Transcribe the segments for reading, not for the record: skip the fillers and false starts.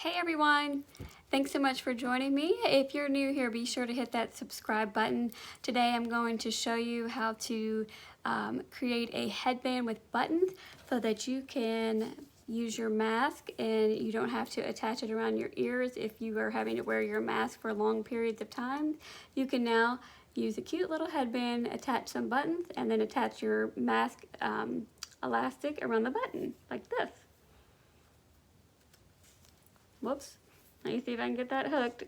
Hey everyone! Thanks so much for joining me. If you're new here, be sure to hit that subscribe button. Today I'm going to show you how to create a headband with buttons so that you can use your mask and you don't have to attach it around your ears if you are having to wear your mask for long periods of time. You can now use a cute little headband, attach some buttons, and then attach your mask elastic around the button like this. Whoops. Let me see if I can get that hooked.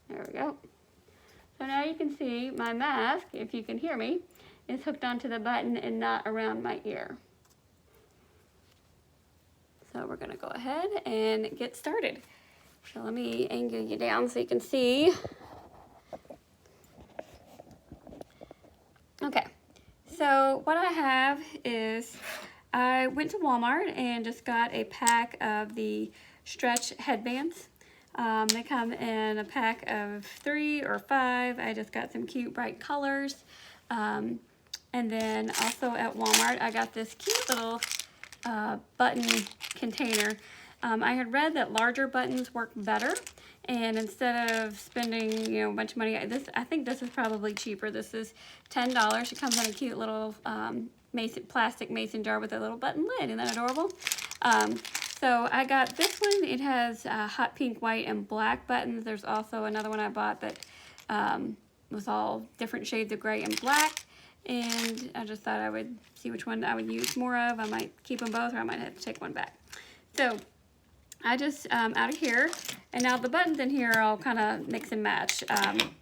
There we go. So now you can see my mask, if you can hear me, is hooked onto the button and not around my ear. So we're going to go ahead and get started. So let me angle you down so you can see. Okay, so what I have is I went to Walmart and just got a pack of the stretch headbands. They come in a pack of 3 or 5. I just got some cute bright colors. And then also at Walmart, I got this cute little button container. I had read that larger buttons work better, and instead of spending a bunch of money, I think this is probably cheaper. This is $10. It comes in a cute little plastic mason jar with a little button lid. Isn't that adorable? So I got this one. It has hot pink, white, and black buttons. There's also another one I bought that was all different shades of gray and black. And I just thought I would see which one I would use more of. I might keep them both, or I might have to take one back. So I just, out of here, and now the buttons in here are all kind of mix and match.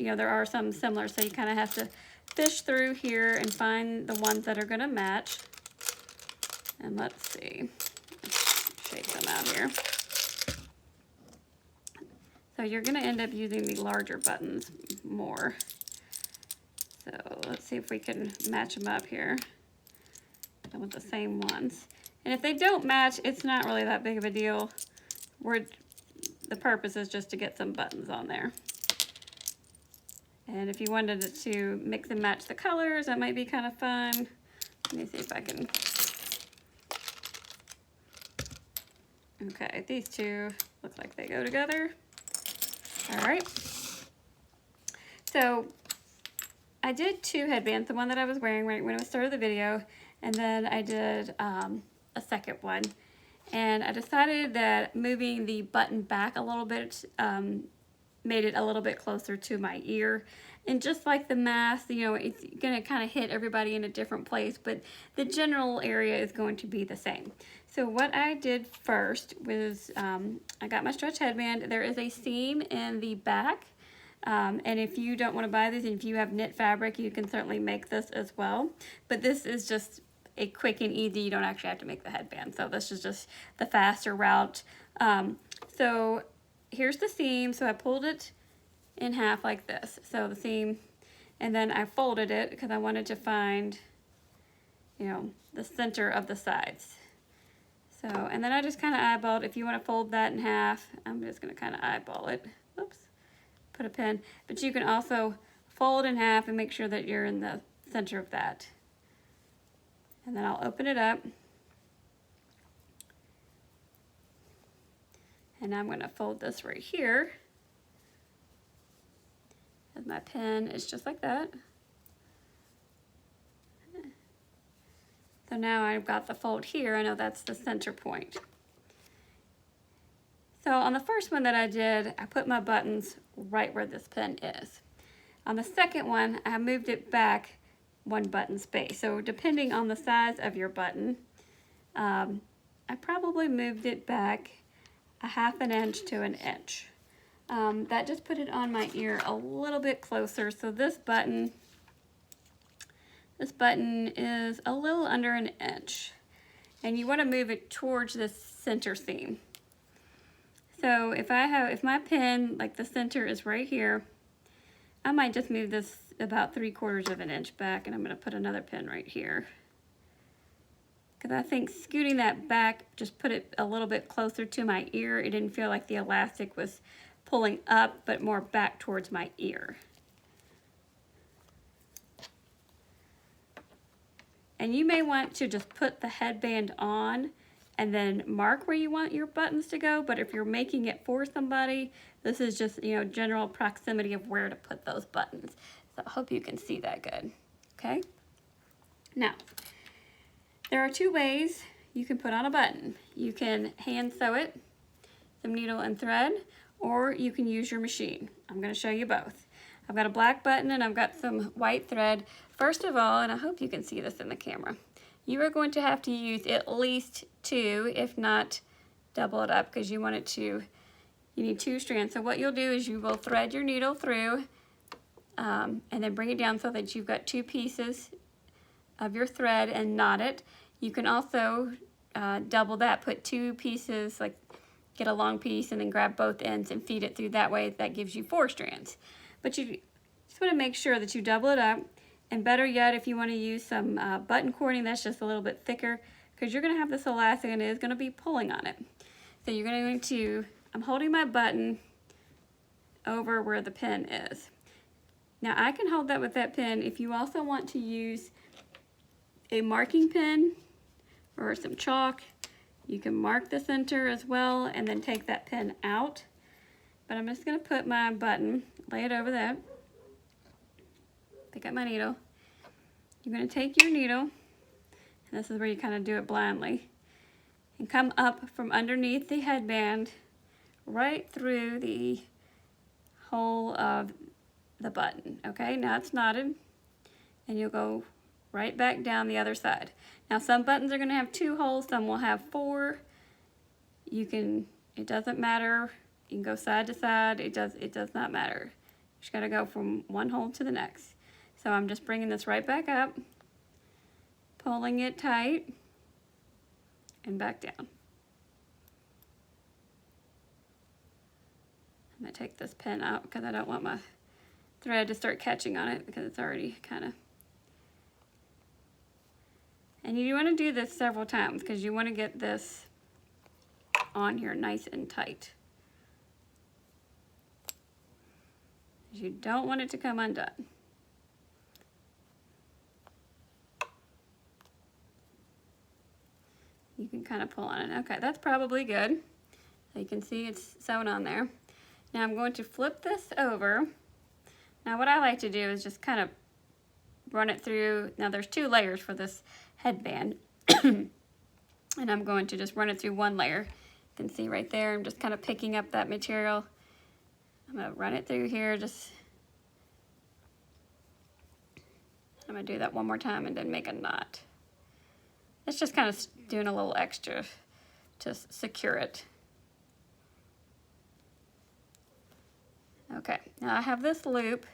There are some similar, so you kind of have to fish through here and find the ones that are going to match. And let's see. Let's shake them out here. So you're going to end up using the larger buttons more. So let's see if we can match them up here with the same ones. And if they don't match, it's not really that big of a deal. The purpose is just to get some buttons on there. And if you wanted it to mix and match the colors, that might be kind of fun. Let me see if I can. Okay, these two look like they go together. All right. So I did 2 headbands, the one that I was wearing right when I started the video, and then I did a second one. And I decided that moving the button back a little bit made it a little bit closer to my ear. And just like the mask, it's going to kind of hit everybody in a different place, but the general area is going to be the same. So what I did first was I got my stretch headband. There is a seam in the back. And if you don't want to buy these, and if you have knit fabric, you can certainly make this as well. But this is just a quick and easy. You don't actually have to make the headband. So this is just the faster route. So here's the seam. So I pulled it in half like this. So the seam, and then I folded it because I wanted to find, the center of the sides. So, and then I just kind of eyeballed. If you want to fold that in half, I'm just going to kind of eyeball it. Oops. Put a pin, but you can also fold in half and make sure that you're in the center of that. And then I'll open it up. And I'm going to fold this right here. And my pin is just like that. So now I've got the fold here. I know that's the center point. So on the first one that I did, I put my buttons right where this pin is. On the second one, I moved it back 1 button space. So depending on the size of your button, I probably moved it back a ½ inch to 1 inch. That just put it on my ear a little bit closer. So this button is a little under 1 inch. And you want to move it towards this center seam. So if my pin, like the center is right here, I might just move this about 3/4 of 1 inch back, and I'm going to put another pin right here. Because I think scooting that back just put it a little bit closer to my ear. It didn't feel like the elastic was pulling up, but more back towards my ear. And you may want to just put the headband on and then mark where you want your buttons to go, but if you're making it for somebody, this is just, you know, general proximity of where to put those buttons. So I hope you can see that good, okay? Now, there are two ways you can put on a button. You can hand sew it, some needle and thread, or you can use your machine. I'm going to show you both. I've got a black button and I've got some white thread. First of all, and I hope you can see this in the camera, you are going to have to use at least two, if not double it up, because you want it to, you need two strands. So what you'll do is you will thread your needle through and then bring it down so that you've got two pieces of your thread and knot it. You can also double that, put two pieces, like get a long piece and then grab both ends and feed it through that way. That gives you 4 strands. But you just want to make sure that you double it up. And better yet, if you want to use some button cording that's just a little bit thicker, because you're going to have this elastic and it is going to be pulling on it. So you're going to, I'm holding my button over where the pin is. Now I can hold that with that pin. If you also want to use a marking pen or some chalk, you can mark the center as well and then take that pin out. But I'm just going to put my button, lay it over that. Pick up my needle. You're going to take your needle, and this is where you kind of do it blindly, and come up from underneath the headband right through the hole of the button. Okay, now it's knotted, and you'll go right back down the other side. Now some buttons are going to have 2 holes, some will have 4. You can, it doesn't matter. You can go side to side. It does not matter. You just got to go from one hole to the next. So I'm just bringing this right back up, pulling it tight, and back down. I'm going to take this pin out because I don't want my thread to start catching on it because it's already kind of... And you want to do this several times because you want to get this on here nice and tight. You don't want it to come undone. You can kind of pull on it. Okay, that's probably good. So you can see it's sewn on there. Now I'm going to flip this over. Now what I like to do is just kind of run it through. Now there's 2 layers for this headband. And I'm going to just run it through one layer. You can see right there, I'm just kind of picking up that material. I'm going to run it through here. I'm going to do that one more time and then make a knot. It's just kind of doing a little extra to secure it. Okay, now I have this loop, so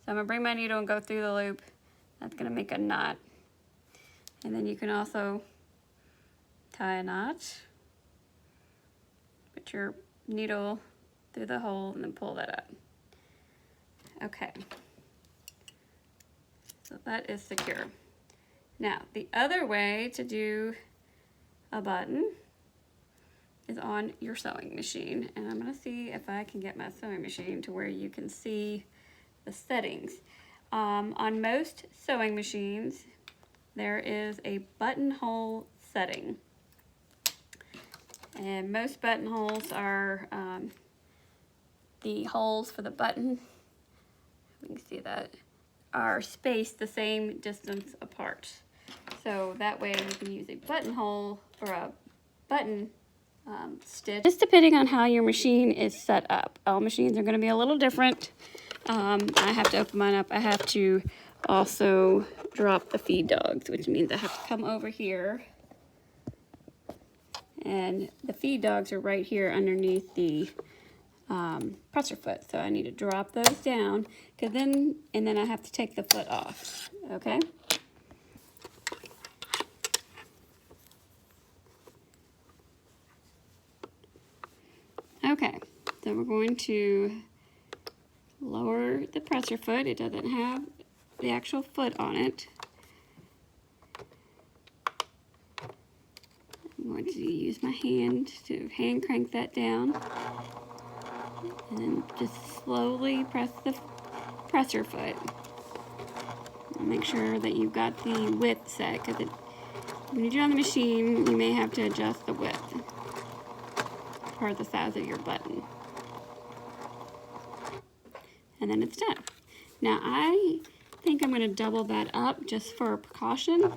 I'm going to bring my needle and go through the loop. That's going to make a knot. And then you can also tie a knot. Put your needle through the hole and then pull that up. Okay, so that is secure. Now, the other way to do a button is on your sewing machine. And I'm going to see if I can get my sewing machine to where you can see the settings. On most sewing machines, there is a buttonhole setting. And most buttonholes are the holes for the button. You can see that are spaced the same distance apart. So that way you can use a buttonhole or a button stitch. Just depending on how your machine is set up. All machines are going to be a little different. I have to open mine up. I have to also drop the feed dogs, which means I have to come over here. And the feed dogs are right here underneath the presser foot. So I need to drop those down, and then I have to take the foot off, okay? Okay, so we're going to lower the presser foot. It doesn't have the actual foot on it. I'm going to use my hand to hand crank that down. And then just slowly press your foot. Make sure that you've got the width set, because when you do it on the machine, you may have to adjust the width or the size of your button. And then it's done. Now I think I'm going to double that up just for precaution.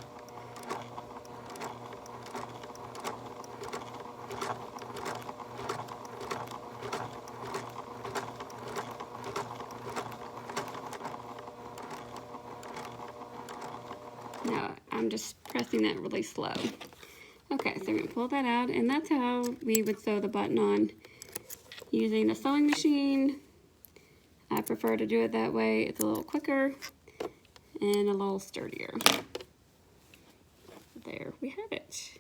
Now I'm just pressing that really slow. Okay, so we're going to pull that out, and that's how we would sew the button on using the sewing machine. I prefer to do it that way. It's a little quicker and a little sturdier. There we have it.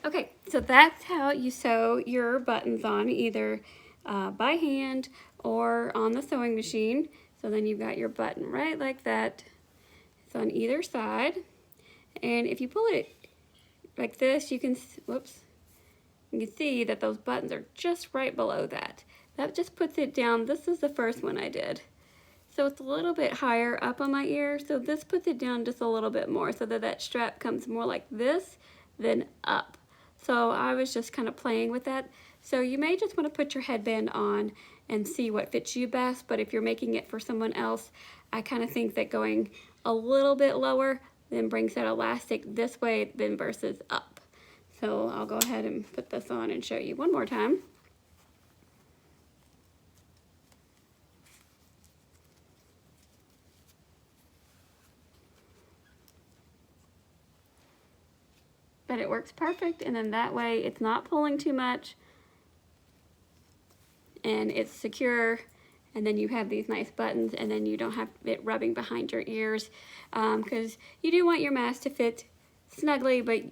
Okay, so that's how you sew your buttons on, either by hand or on the sewing machine. So then you've got your button right like that. It's on either side. And if you pull it like this, you can, whoops, you can see that those buttons are just right below that. That just puts it down. This is the first one I did. So it's a little bit higher up on my ear. So this puts it down just a little bit more so that that strap comes more like this than up. So I was just kind of playing with that. So you may just want to put your headband on and see what fits you best. But if you're making it for someone else, I kind of think that going a little bit lower then brings that elastic this way then versus up. So I'll go ahead and put this on and show you one more time. But it works perfect, and then that way it's not pulling too much and it's secure, and then you have these nice buttons, and then you don't have it rubbing behind your ears, because you do want your mask to fit snugly, but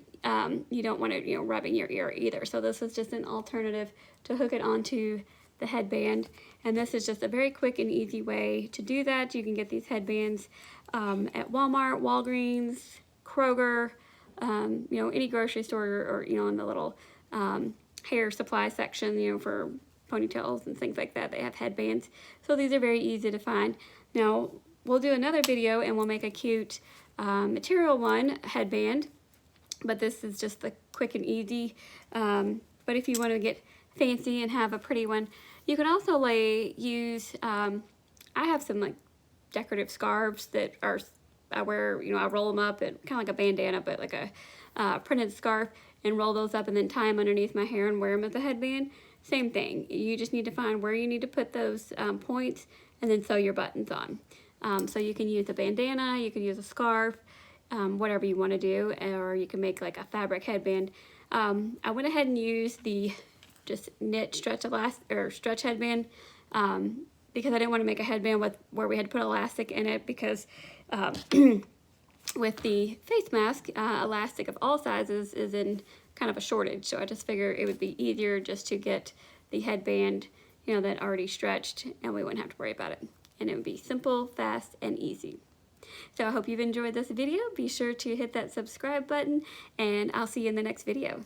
you don't want it, rubbing your ear either. So this is just an alternative to hook it onto the headband, and this is just a very quick and easy way to do that. You can get these headbands at Walmart, Walgreens, Kroger, any grocery store, or in the little hair supply section, for ponytails and things like that. They have headbands. So these are very easy to find. Now, we'll do another video and we'll make a cute material one headband, but this is just the quick and easy. But if you want to get fancy and have a pretty one, you can also use, I have some like decorative scarves that are, I wear, I roll them up, and kind of like a bandana, but like a printed scarf, and roll those up and then tie them underneath my hair and wear them as a headband. Same thing. You just need to find where you need to put those points and then sew your buttons on. So you can use a bandana, you can use a scarf, whatever you want to do, or you can make like a fabric headband. I went ahead and used the just knit stretch headband because I didn't want to make a headband where we had to put elastic in it, because with the face mask, elastic of all sizes is in kind of a shortage. So I just figured it would be easier just to get the headband, that already stretched, and we wouldn't have to worry about it. And it would be simple, fast, and easy. So I hope you've enjoyed this video. Be sure to hit that subscribe button, and I'll see you in the next video.